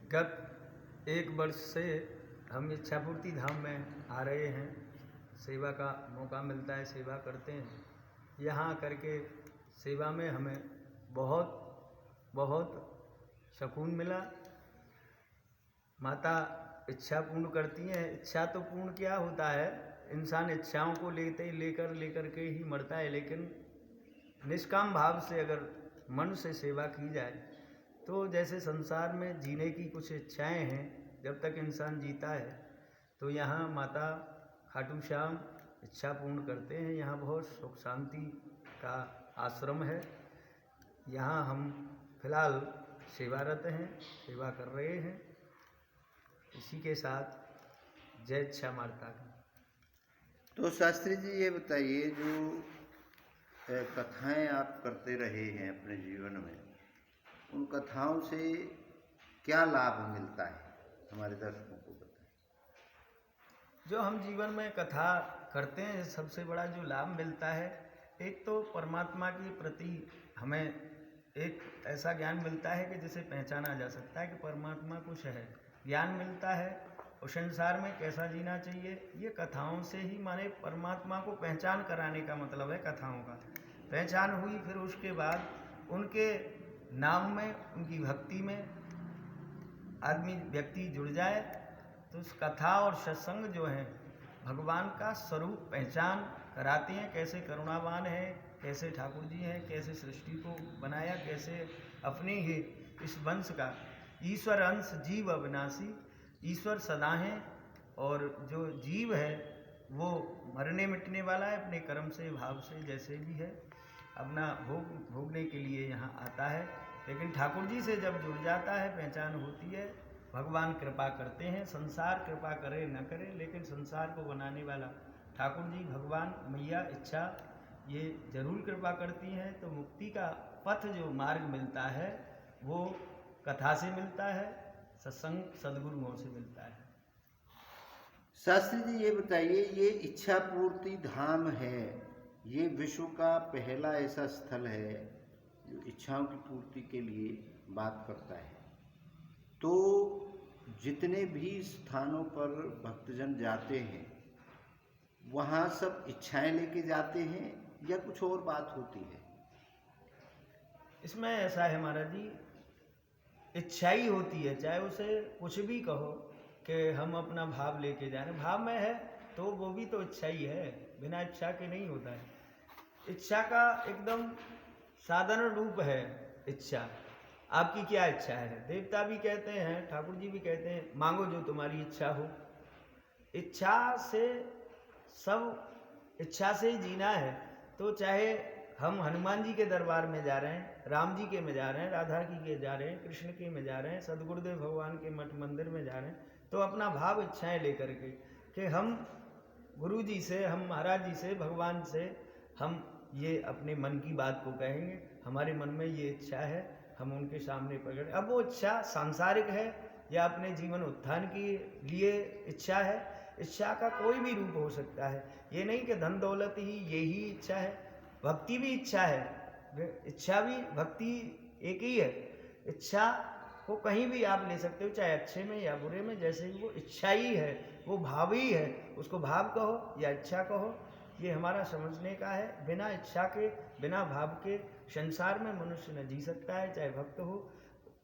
गत 1 वर्ष से हम इच्छापूर्ति धाम में आ रहे हैं। सेवा का मौका मिलता है, सेवा करते हैं। यहाँ करके सेवा में हमें बहुत बहुत सुकून मिला। माता इच्छा पूर्ण करती हैं। इच्छा तो पूर्ण क्या होता है, इंसान इच्छाओं को लेकर के ही मरता है, लेकिन निष्काम भाव से अगर मन से सेवा की जाए तो जैसे संसार में जीने की कुछ इच्छाएं हैं, जब तक इंसान जीता है तो यहाँ माता खाटू श्याम इच्छा पूर्ण करते हैं। यहाँ बहुत सुख शांति का आश्रम है। यहाँ हम फिलहाल सेवारत हैं, सेवा कर रहे हैं। इसी के साथ जय इच्छा माता की। तो शास्त्री जी ये बताइए, जो कथाएं आप करते रहे हैं अपने जीवन में, उन कथाओं से क्या लाभ मिलता है, हमारे दर्शकों को बताएं। जो हम जीवन में कथा करते हैं, सबसे बड़ा जो लाभ मिलता है, एक तो परमात्मा के प्रति हमें एक ऐसा ज्ञान मिलता है कि जिसे पहचाना जा सकता है कि परमात्मा कुछ है। ज्ञान मिलता है और संसार में कैसा जीना चाहिए, ये कथाओं से ही, माने परमात्मा को पहचान कराने का मतलब है कथाओं का। पहचान हुई, फिर उसके बाद उनके नाम में, उनकी भक्ति में व्यक्ति जुड़ जाए तो उस कथा और सत्संग जो है भगवान का स्वरूप पहचान कराते हैं। कैसे करुणावान है, कैसे ठाकुर जी हैं, कैसे सृष्टि को बनाया, कैसे अपने ही इस वंश का ईश्वर अंश जीव अविनाशी, ईश्वर सदा हैं और जो जीव है वो मरने मिटने वाला है, अपने कर्म से भाव से जैसे भी है अपना भोगने के लिए यहाँ आता है। लेकिन ठाकुर जी से जब जुड़ जाता है, पहचान होती है, भगवान कृपा करते हैं। संसार कृपा करे न करे, लेकिन संसार को बनाने वाला ठाकुर जी, भगवान, मैया, इच्छा, ये जरूर कृपा करती हैं। तो मुक्ति का पथ जो मार्ग मिलता है वो कथा से मिलता है, सत्संग सद्गुरुओं से मिलता है। शास्त्री जी ये बताइए, ये इच्छा पूर्ति धाम है, ये विश्व का पहला ऐसा स्थल है जो इच्छाओं की पूर्ति के लिए बात करता है। तो जितने भी स्थानों पर भक्तजन जाते हैं वहाँ सब इच्छाएं लेके जाते हैं या कुछ और बात होती है? इसमें ऐसा है महाराज जी, इच्छा ही होती है, चाहे उसे कुछ भी कहो कि हम अपना भाव लेके जा रहे हैं। भाव में है तो वो भी तो इच्छा ही है, बिना इच्छा के नहीं होता है। इच्छा का एकदम साधारण रूप है इच्छा। आपकी क्या इच्छा है? देवता भी कहते हैं, ठाकुर जी भी कहते हैं, मांगो जो तुम्हारी इच्छा हो। इच्छा से सब, इच्छा से ही जीना है। तो चाहे हम हनुमान जी के दरबार में जा रहे हैं, राम जी के में जा रहे हैं, राधा जी के जा रहे हैं, कृष्ण के में जा रहे हैं, सदगुरुदेव भगवान के मठ मंदिर में जा रहे हैं, तो अपना भाव इच्छाएं लेकर के कि हम गुरु जी से, हम महाराज जी से, भगवान से हम ये अपने मन की बात को कहेंगे। हमारे मन में ये इच्छा है, हम उनके सामने प्रकट। अब वो इच्छा सांसारिक है या अपने जीवन उत्थान के लिए इच्छा है। इच्छा का कोई भी रूप हो सकता है। ये नहीं कि धन दौलत ही यही इच्छा है, भक्ति भी इच्छा है, इच्छा भी भक्ति एक ही है। इच्छा को कहीं भी आप ले सकते हो, चाहे अच्छे में या बुरे में, जैसे ही वो इच्छा ही है, वो भाव ही है। उसको भाव कहो या इच्छा कहो, ये हमारा समझने का है। बिना इच्छा के, बिना भाव के संसार में मनुष्य न जी सकता है, चाहे भक्त हो,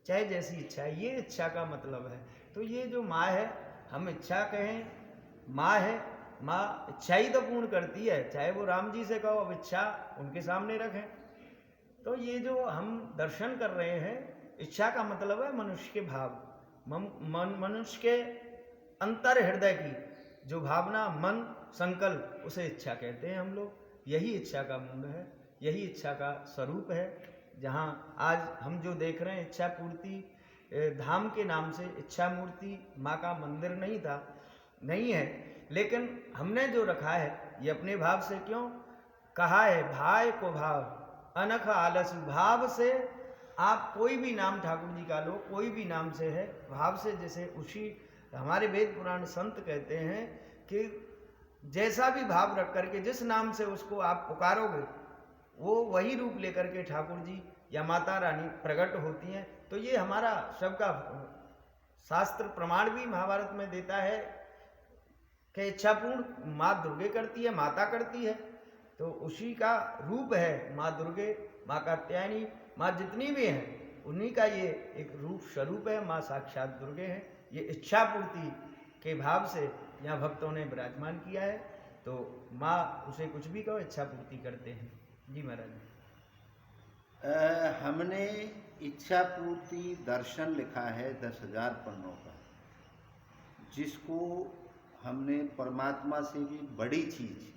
चाहे जैसी इच्छा है। ये इच्छा का मतलब है। तो ये जो माँ है, हम इच्छा कहें, माँ है, माँ इच्छा ही तो पूर्ण करती है। चाहे वो राम जी से कहो, अब इच्छा उनके सामने रखें। तो ये जो हम दर्शन कर रहे हैं, इच्छा का मतलब है मनुष्य के भाव, मनुष्य के अंतर हृदय की जो भावना, मन, संकल्प, उसे इच्छा कहते हैं हम लोग। यही इच्छा का मूल है, यही इच्छा का स्वरूप है। जहाँ आज हम जो देख रहे हैं, इच्छा पूर्ति धाम के नाम से इच्छा मूर्ति माँ का मंदिर नहीं है, लेकिन हमने जो रखा है ये अपने भाव से। क्यों कहा है, भाय को भाव अनख आलस। भाव से आप कोई भी नाम ठाकुर जी का लो, कोई भी नाम से है, भाव से। जैसे उसी हमारे वेद पुराण संत कहते हैं कि जैसा भी भाव रख करके जिस नाम से उसको आप पुकारोगे, वो वही रूप लेकर के ठाकुर जी या माता रानी प्रकट होती हैं। तो ये हमारा सबका शास्त्र प्रमाण भी महाभारत में देता है कि इच्छा पूर्ण माँ दुर्गे करती है, माता करती है। तो उसी का रूप है माँ दुर्गे, माँ कात्यायनी, माँ जितनी भी हैं उन्हीं का ये एक रूप स्वरूप है। माँ साक्षात दुर्गे हैं। ये इच्छा पूर्ति के भाव से यहाँ भक्तों ने विराजमान किया है। तो माँ उसे कुछ भी कहो, इच्छा पूर्ति करते हैं। जी महाराज। हमने इच्छा पूर्ति दर्शन लिखा है 10,000 पन्नों का, जिसको हमने परमात्मा से भी बड़ी चीज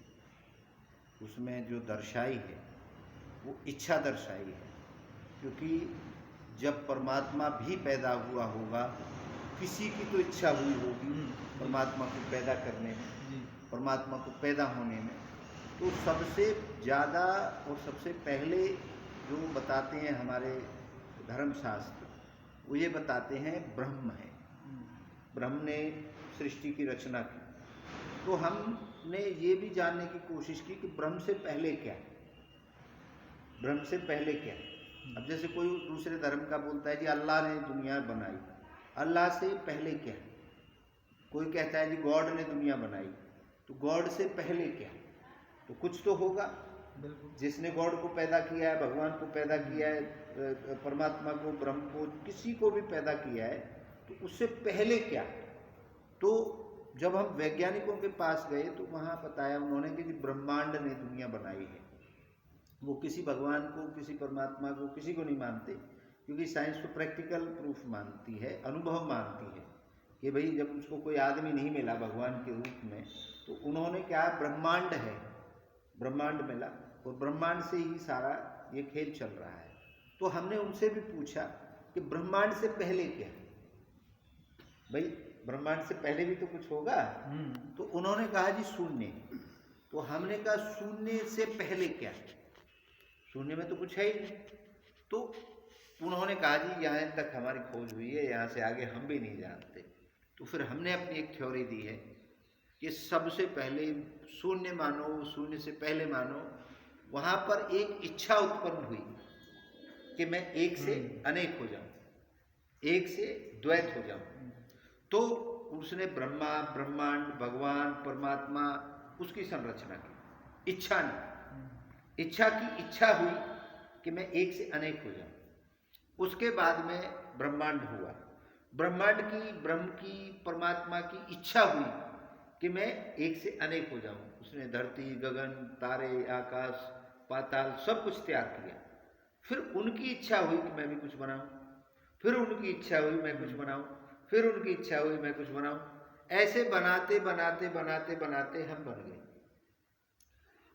उसमें जो दर्शाई है वो इच्छा दर्शाई है। क्योंकि जब परमात्मा भी पैदा हुआ होगा, किसी की तो इच्छा हुई होगी परमात्मा को पैदा करने में, परमात्मा को पैदा होने में। तो सबसे ज़्यादा और सबसे पहले जो बताते हैं हमारे धर्मशास्त्र, वो ये बताते हैं ब्रह्म है, ब्रह्म ने सृष्टि की रचना की। तो हमने ये भी जानने की कोशिश की कि ब्रह्म से पहले क्या है, ब्रह्म से पहले क्या है। अब जैसे कोई दूसरे धर्म का बोलता है जी अल्लाह ने दुनिया बनाई, अल्लाह से पहले क्या है। कोई कहता है जी गॉड ने दुनिया बनाई, तो गॉड से पहले क्या है, तो कुछ तो होगा। जिसने गॉड को पैदा किया है, भगवान को पैदा किया है, परमात्मा को, ब्रह्म को, किसी को भी पैदा किया है, तो उससे पहले क्या। तो जब हम वैज्ञानिकों के पास गए तो वहाँ बताया उन्होंने कि ब्रह्मांड ने दुनिया बनाई है। वो किसी भगवान को, किसी परमात्मा को, किसी को नहीं मानते, क्योंकि साइंस तो प्रैक्टिकल प्रूफ मानती है, अनुभव मानती है कि भाई जब उसको कोई आदमी नहीं मिला भगवान के रूप में, तो उन्होंने क्या, ब्रह्मांड है, ब्रह्मांड मिला और ब्रह्मांड से ही सारा ये खेल चल रहा है। तो हमने उनसे भी पूछा कि ब्रह्मांड से पहले क्या है, भाई ब्रह्मांड से पहले भी तो कुछ होगा। तो उन्होंने कहा जी शून्य। तो हमने कहा शून्य से पहले क्या है, शून्य में तो कुछ है ही नहीं। तो उन्होंने कहा जी यहाँ तक हमारी खोज हुई है, यहाँ से आगे हम भी नहीं जानते। तो फिर हमने अपनी एक थ्योरी दी है कि सबसे पहले शून्य मानो, शून्य से पहले मानो, वहाँ पर एक इच्छा उत्पन्न हुई कि मैं एक से अनेक हो जाऊं, एक से द्वैत हो जाऊं। तो उसने ब्रह्मा, ब्रह्मांड, भगवान, परमात्मा, उसकी संरचना की। इच्छा ने, इच्छा की इच्छा हुई कि मैं एक से अनेक हो जाऊं। उसके बाद में ब्रह्मांड हुआ, ब्रह्मांड की, ब्रह्म की, परमात्मा की इच्छा हुई कि मैं एक से अनेक हो जाऊं। उसने धरती, गगन, तारे, आकाश, पाताल सब कुछ तैयार किया। फिर उनकी इच्छा हुई कि मैं भी कुछ बनाऊं, फिर उनकी इच्छा हुई मैं कुछ बनाऊं, फिर उनकी इच्छा हुई मैं कुछ बनाऊं। ऐसे बनाते बनाते बनाते बनाते हम बन गए।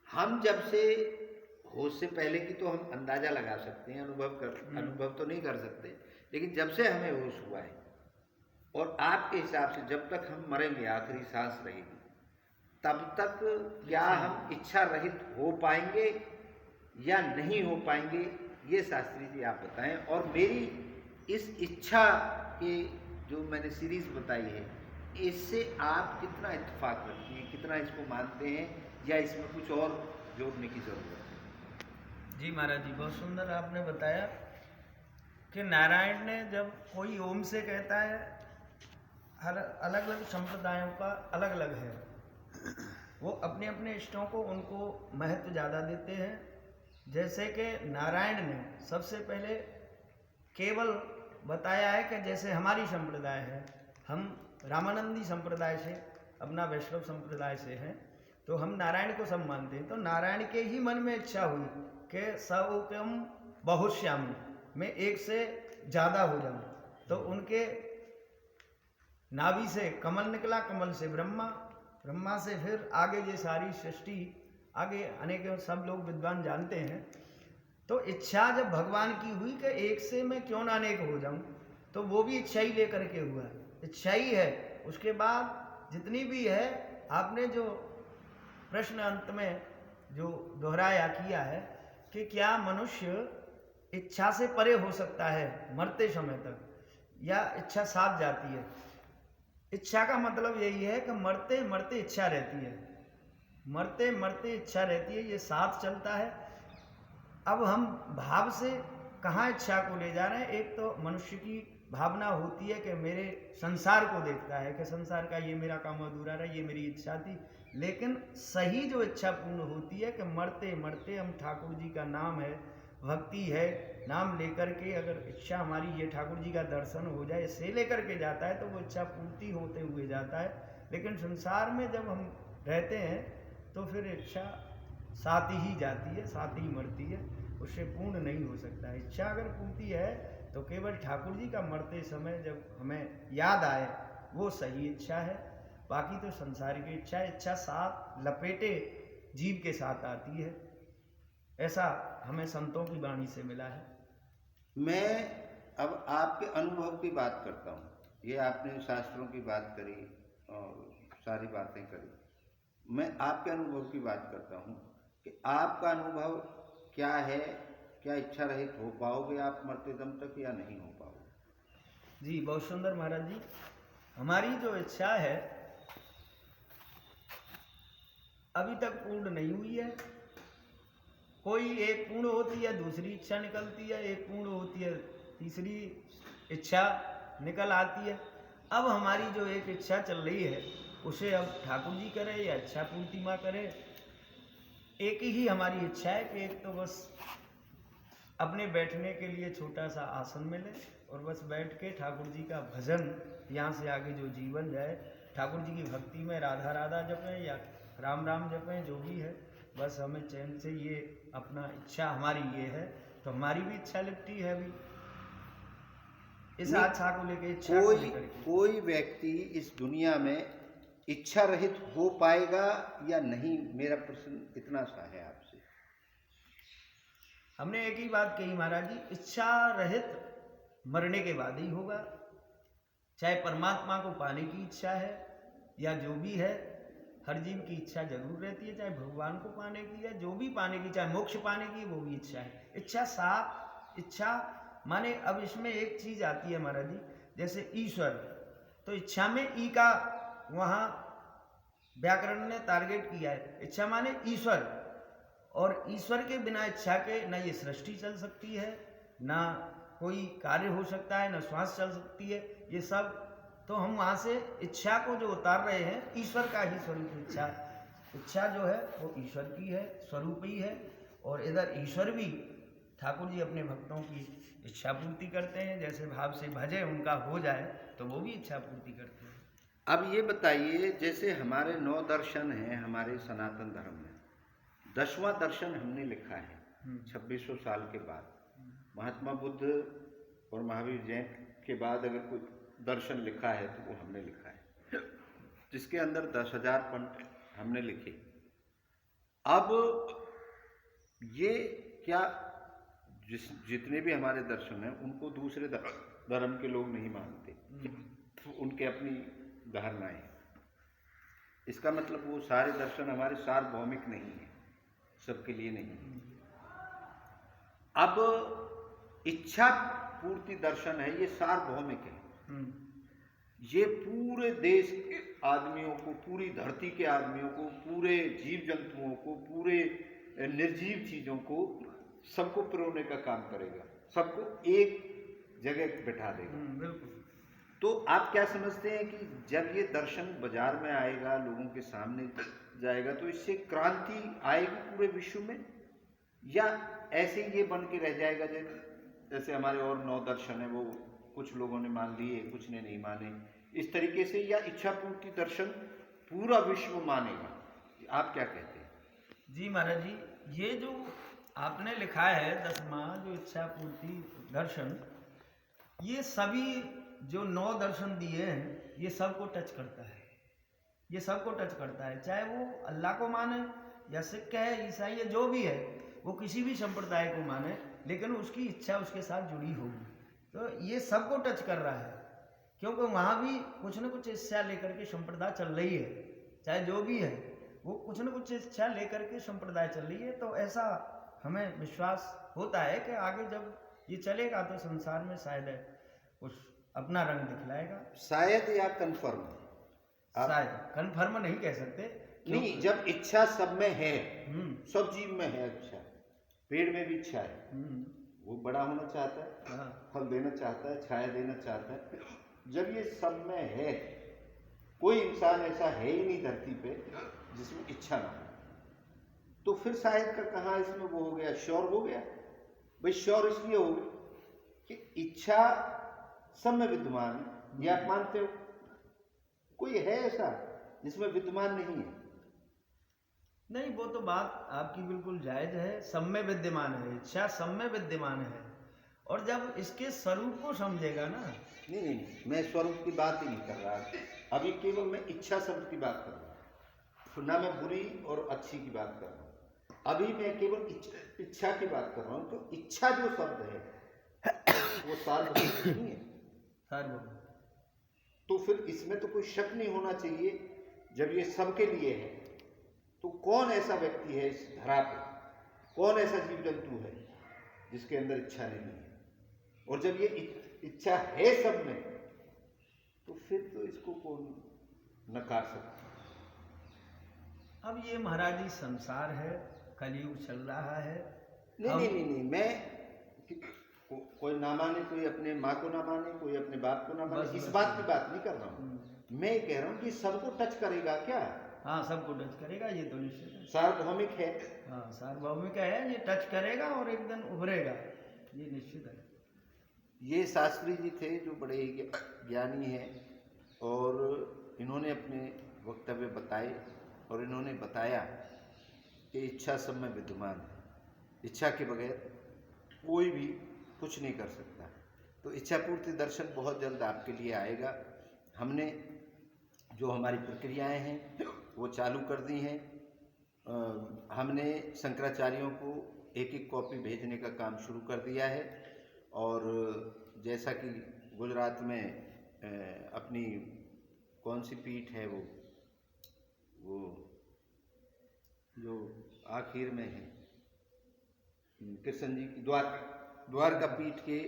हम जब से, होश से पहले की तो हम अंदाजा लगा सकते हैं, अनुभव तो नहीं कर सकते, लेकिन जब से हमें होश हुआ है और आपके हिसाब से जब तक हम मरेंगे, आखिरी सांस रहेगी, तब तक क्या हम इच्छा रहित हो पाएंगे या नहीं हो पाएंगे, ये शास्त्री जी आप बताएं। और मेरी इस इच्छा के जो मैंने सीरीज बताई है, इससे आप कितना इत्तेफाक रखती हैं, कितना इसको मानते हैं, या इसमें कुछ और जोड़ने की जरूरत है? जी महाराज जी, बहुत सुंदर आपने बताया कि नारायण ने जब कोई ओम से कहता है, हर अलग अलग संप्रदायों का अलग अलग है, वो अपने अपने इष्टों को, उनको महत्व ज़्यादा देते हैं। जैसे कि नारायण ने सबसे पहले केवल बताया है कि जैसे हमारी संप्रदाय है, हम रामानंदी संप्रदाय से, अपना वैष्णव संप्रदाय से हैं, तो हम नारायण को सब मानते हैं। तो नारायण के ही मन में इच्छा हुई कि सौक्यम बहुश्याम, मैं एक से ज़्यादा हो जाऊं। तो उनके नाभि से कमल निकला, कमल से ब्रह्मा, ब्रह्मा से फिर आगे ये सारी सृष्टि, आगे अनेक सब लोग विद्वान जानते हैं। तो इच्छा जब भगवान की हुई कि एक से मैं क्यों ना अनेक हो जाऊं, तो वो भी इच्छा ही लेकर के हुआ, इच्छा ही है। उसके बाद जितनी भी है, आपने जो प्रश्न अंत में जो दोहराया किया है कि क्या मनुष्य इच्छा से परे हो सकता है मरते समय तक, या इच्छा साथ जाती है। इच्छा का मतलब यही है कि मरते मरते इच्छा रहती है, मरते मरते इच्छा रहती है, ये साथ चलता है। अब हम भाव से कहाँ इच्छा को ले जा रहे हैं। एक तो मनुष्य की भावना होती है कि मेरे संसार को देखता है कि संसार का ये मेरा काम अधूरा रहा, ये मेरी इच्छा थी। लेकिन सही जो इच्छा पूर्ण होती है कि मरते मरते हम ठाकुर जी का नाम है, भक्ति है, नाम लेकर के अगर इच्छा हमारी ये ठाकुर जी का दर्शन हो जाए, इसे लेकर के जाता है तो वो इच्छा पूर्ति होते हुए जाता है। लेकिन संसार में जब हम रहते हैं तो फिर इच्छा साथ ही जाती है, साथ ही मरती है, उससे पूर्ण नहीं हो सकता है। इच्छा अगर पूर्ति है तो केवल ठाकुर जी का मरते समय जब हमें याद आए वो सही इच्छा है। बाकी तो संसार की इच्छा साथ लपेटे जीव के साथ आती है, ऐसा हमें संतों की वाणी से मिला है। मैं अब आपके अनुभव की बात करता हूँ। ये आपने शास्त्रों की बात करी और सारी बातें करी, मैं आपके अनुभव की बात करता हूँ कि आपका अनुभव क्या है। क्या इच्छा रहित हो पाओगे आप मरते दम तक या नहीं हो पाओगे? जी बहुत सुंदर महाराज जी। हमारी जो इच्छा है अभी तक पूर्ण नहीं हुई है। कोई एक पूर्ण होती है, दूसरी इच्छा निकलती है, एक पूर्ण होती है, तीसरी इच्छा निकल आती है। अब हमारी जो एक इच्छा चल रही है उसे अब ठाकुर जी करे या इच्छा पूर्ति माँ करे, एक ही हमारी इच्छा है कि एक तो बस अपने बैठने के लिए छोटा सा आसन मिले और बस बैठ के ठाकुर जी का भजन, यहाँ से आगे जो जीवन जाए ठाकुर जी की भक्ति में राधा राधा जपें या राम राम जपें, जो भी है बस हमें चैन से, ये अपना इच्छा हमारी ये है। तो हमारी भी इच्छा लिपटी है अभी इस आच्छा को लेकर, इच्छा को लेकर के। कोई व्यक्ति इस दुनिया में इच्छा रहित हो पाएगा या नहीं, मेरा प्रश्न इतना सा है आपसे। हमने एक ही बात कही महाराज जी, इच्छा रहित मरने के बाद ही होगा। चाहे परमात्मा को पाने की इच्छा है या जो भी है, हर जीव की इच्छा जरूर रहती है, चाहे भगवान को पाने की है, जो भी पाने की, चाहे मोक्ष पाने की, वो भी इच्छा है। इच्छा साफ इच्छा माने, अब इसमें एक चीज आती है महाराज जी, जैसे ईश्वर, तो इच्छा में ई का वहाँ व्याकरण ने टारगेट किया है। इच्छा माने ईश्वर, और ईश्वर के बिना इच्छा के न ये सृष्टि चल सकती है, ना कोई कार्य हो सकता है, न श्वास चल सकती है, ये सब। तो हम वहाँ से इच्छा को जो उतार रहे हैं, ईश्वर का ही स्वरूप इच्छा जो है वो ईश्वर की है, स्वरूप ही है। और इधर ईश्वर भी ठाकुर जी अपने भक्तों की इच्छा पूर्ति करते हैं, जैसे भाव से भजे उनका हो जाए तो वो भी इच्छा पूर्ति करते हैं। अब ये बताइए, जैसे हमारे 9 दर्शन हैं हमारे सनातन धर्म में, 10वां दर्शन हमने लिखा है 2600 साल के बाद। महात्मा बुद्ध और महावीर जैन के बाद अगर कोई दर्शन लिखा है तो वो हमने लिखा है, जिसके अंदर 10,000 पंथ हमने लिखे। अब ये क्या जितने भी हमारे दर्शन हैं उनको दूसरे धर्म के लोग नहीं मानते, तो उनके अपनी धारणाएं, इसका मतलब वो सारे दर्शन हमारे सार्वभौमिक नहीं है, सबके लिए नहीं। अब इच्छा पूर्ति दर्शन है, ये सार्वभौमिक है। ये पूरे देश के आदमियों को, पूरी धरती के आदमियों को, पूरे जीव जंतुओं को, पूरे निर्जीव चीजों को, सबको पिरोने का काम करेगा, सबको एक जगह बैठा देगा। बिल्कुल। तो आप क्या समझते हैं कि जब ये दर्शन बाजार में आएगा, लोगों के सामने जाएगा, तो इससे क्रांति आएगी पूरे विश्व में, या ऐसे ये बन के रह जाएगा जैसे हमारे और 9 दर्शन है, वो कुछ लोगों ने मान लिए, कुछ ने नहीं माने, इस तरीके से, या इच्छा पूर्ति दर्शन पूरा विश्व मानेगा? आप क्या कहते हैं? जी महाराज जी, ये जो आपने लिखा है 10वां जो इच्छा पूर्ति दर्शन, ये सभी जो 9 दर्शन दिए हैं ये सबको टच करता है, ये सबको टच करता है। चाहे वो अल्लाह को माने या सिख है, ईसाई है, जो भी है, वो किसी भी संप्रदाय को माने, लेकिन उसकी इच्छा उसके साथ जुड़ी होगी, तो ये सबको टच कर रहा है। क्योंकि वहाँ भी कुछ न कुछ इच्छा लेकर के संप्रदाय चल रही है, चाहे जो भी है वो कुछ न कुछ इच्छा लेकर के संप्रदाय चल रही है। तो ऐसा हमें विश्वास होता है कि आगे जब ये चलेगा तो संसार में शायद कुछ अपना रंग दिखलाएगा। शायद या कन्फर्म? शायद, कन्फर्म नहीं कह सकते। नहीं, जब इच्छा सब में है, सब जीव में है इच्छा, पेड़ में भी इच्छा है, वो बड़ा होना चाहता है, हाँ। फल देना चाहता है, छाया देना चाहता है। जब ये सब में है, कोई इंसान ऐसा है ही नहीं धरती पे जिसमें इच्छा ना हो, तो फिर शायद का कहाँ इसमें वो हो गया, श्योर हो गया। भाई श्योर इसलिए हो गया कि इच्छा सब में विद्यमान है। ये आप मानते हो? कोई है ऐसा जिसमें विद्यमान नहीं है? नहीं, वो तो बात आपकी बिल्कुल जायज है। सब में विद्यमान है, इच्छा सब में विद्यमान है। और जब इसके स्वरूप को समझेगा ना। नहीं नहीं नहीं, मैं स्वरूप की बात ही नहीं कर रहा। अभी केवल मैं इच्छा शब्द की बात कर रहा हूँ, ना मैं बुरी और अच्छी की बात कर रहा हूँ। अभी मैं केवल इच्छा की बात कर रहा हूँ। तो इच्छा जो शब्द है वो सार्वभौमिक नहीं है। सार्वभौम। तो फिर इसमें तो कोई शक नहीं होना चाहिए। जब ये सबके लिए है तो कौन ऐसा व्यक्ति है इस धरा पे, कौन ऐसा जीव जंतु है जिसके अंदर इच्छा नहीं है? और जब ये इच्छा है सब में, तो फिर तो इसको कौन नकार सकता है? अब ये महाराज जी संसार है, कलयुग चल रहा है। नहीं नहीं नहीं नहीं, मैं कोई ना माने, कोई अपने माँ को ना माने, कोई अपने बाप को ना माने, इस बात की बात नहीं कर रहा हूँ। मैं ये कह रहा हूँ कि सबको टच करेगा क्या? हाँ, सबको टच करेगा, ये तो निश्चित है। सार्वभौमिक है। हाँ, सार्वभौमिक है, ये टच करेगा और एक दिन उभरेगा, ये निश्चित है। ये शास्त्री जी थे जो बड़े ज्ञानी हैं, और इन्होंने अपने वक्तव्य बताए और इन्होंने बताया कि इच्छा सब में विद्यमान है। इच्छा के बगैर कोई भी कुछ नहीं कर सकता। तो इच्छा पूर्ति दर्शन बहुत जल्द आपके लिए आएगा। हमने जो हमारी प्रक्रियाएं हैं वो चालू कर दी हैं। हमने शंकराचार्यों को एक एक कॉपी भेजने का काम शुरू कर दिया है। और जैसा कि गुजरात में अपनी कौन सी पीठ है वो जो आखिर में है, कृष्ण जी की द्वारका पीठ के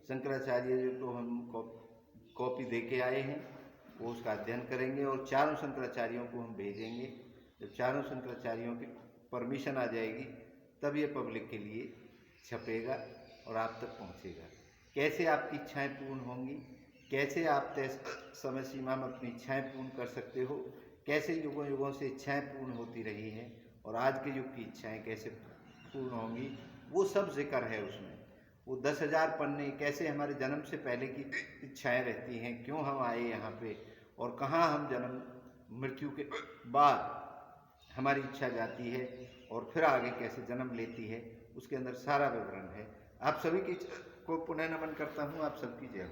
शंकराचार्य जी को हम कॉपी दे के आए हैं। वो उसका अध्ययन करेंगे और चारों शंकराचार्यों को हम भेजेंगे। जब चारों शंकराचार्यों की परमिशन आ जाएगी तब ये पब्लिक के लिए छपेगा और आप तक पहुंचेगा। कैसे आपकी इच्छाएं पूर्ण होंगी, कैसे आप तय समय सीमा में अपनी इच्छाएं पूर्ण कर सकते हो, कैसे युगों युगों से इच्छाएं पूर्ण होती रही हैं और आज के युग की इच्छाएं कैसे पूर्ण होंगी, वो सब जिक्र है उसमें। वो 10,000 पन्ने, कैसे हमारे जन्म से पहले की इच्छाएं रहती हैं, क्यों हम आए यहाँ पे और कहाँ हम जन्म मृत्यु के बाद हमारी इच्छा जाती है और फिर आगे कैसे जन्म लेती है, उसके अंदर सारा विवरण है। आप सभी को पुनः नमन करता हूँ। आप सबकी जय हो।